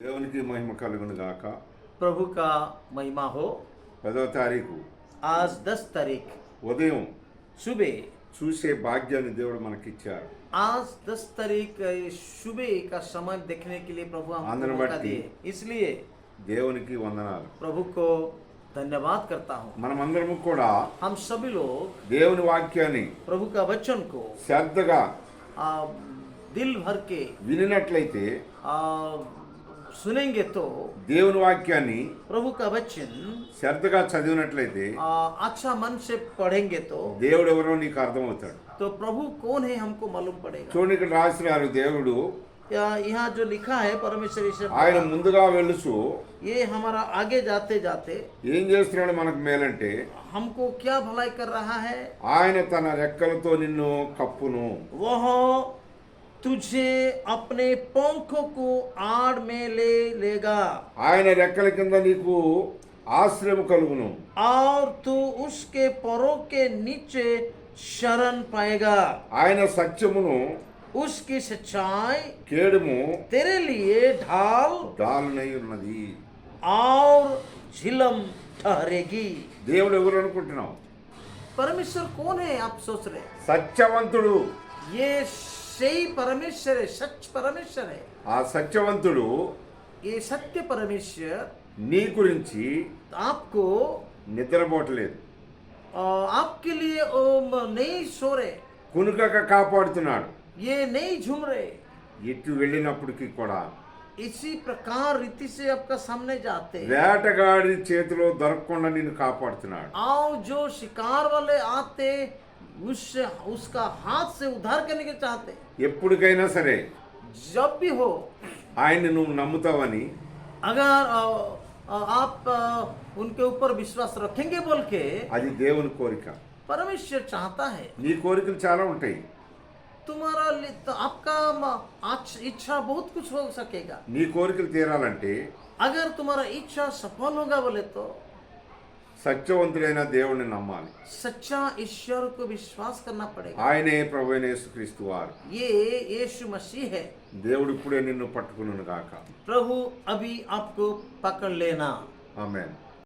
దేవునికి మహిమ కలుగును గాక. प्रभु का महिमा हो। 10వ తారీఖు आज 10 तारीख ఉదయం सुबह, చూసే భాగ్యాన్ని దేవుడు మనకిచ్చారు. आज 10 तारीख सुबह का समय देखने के लिए प्रभु हमको आंदन मौका बट्टी। दिए, इसलिए దేవునికి వందనాలు. प्रभु को धन्यवाद करता हूँ। మనమందరము కూడా हम सभी लोग దేవుని వాక్యాన్ని प्रभु का वचन को శ్రద్ధగా दिल भर के వినినట్లయితే, सुनेंगे तो దేవుని వాక్యాన్ని प्रभु का वचन శ్రద్ధగా చదివినట్లయితే अच्छा मन से पढ़ेंगे तो దేవుడు ఎవరో నీకు అర్థమవుతాడు. तो प्रभु कौन है हमको मालूम पड़ेगा। చూడండి, ఇక్కడ రాసినారు, దేవుడు यहाँ जो लिखा है परमेश्वर इसे ఆయన ముందుగా వెలుసు ये हमारा आगे जाते जाते ఏం చేస్తున్నాడు మనకు మేలంటే, हमको क्या भलाई कर रहा है। ఆయన తన రెక్కలతో నిన్ను కప్పును. वह तुझे अपने पंखों को आड़ में ले लेगा ఆయన రెక్కల కింద నీకు ఆశ్రయం కలుగును. और तू उसके परों के नीचे शरण पाएगा। ఆయన సత్యమును उसकी सच्चाई కేడుము तेरे लिए ढाल డాలునై ఉన్నది. और झिलम ठहरेगी। దేవుడు ఎవరు అనుకుంటున్నావు? परमेश्वर कौन है आप सोच रहे? సత్యవంతుడు. ये सही परमेश्वर है, सच परमेश्वर है। ఆ సత్యవంతుడు ये सत्य परमेश्वर నీ గురించి आपको నిద్రపోవట్లేదు, आपके लिए नहीं सो रहे, కునుకక కాపాడుతున్నాడు. ये नहीं झूम रहे। ఎటు వెళ్ళినప్పటికీ కూడా इसी प्रकार रीति से आपका सामने जाते వేటగాడి చేతిలో దొరకకుండా నిన్ను కాపాడుతున్నాడు. आओ जो शिकार वाले आते उसका हाथ से उद्धार करने के चाहते। ఎప్పటికైనా సరే जब भी हो, ఆయన్ని నువ్వు నమ్ముతావని, अगर आप उनके ऊपर विश्वास रखेंगे बोल के, అది దేవుని కోరిక. परमेश्वर चाहता है। నీ కోరికలు చాలా ఉంటాయి. तुम्हारा तो आपका इच्छा बहुत कुछ हो सकेगा। నీ కోరికలు తీరాలంటే अगर तुम्हारा इच्छा सफल होगा बोले तो సత్యవంతుడైన దేవుణ్ణి నమ్మాలి. सच्चा ईश्वर को विश्वास करना पड़ेगा। ఆయనే ప్రభువైన యేసుక్రీస్తు వారు. ये यीशु मसीह है। దేవుడు ఇప్పుడే నిన్ను పట్టుకును గాక. प्रभु अभी आपको पकड़ लेना। ఆమేన్.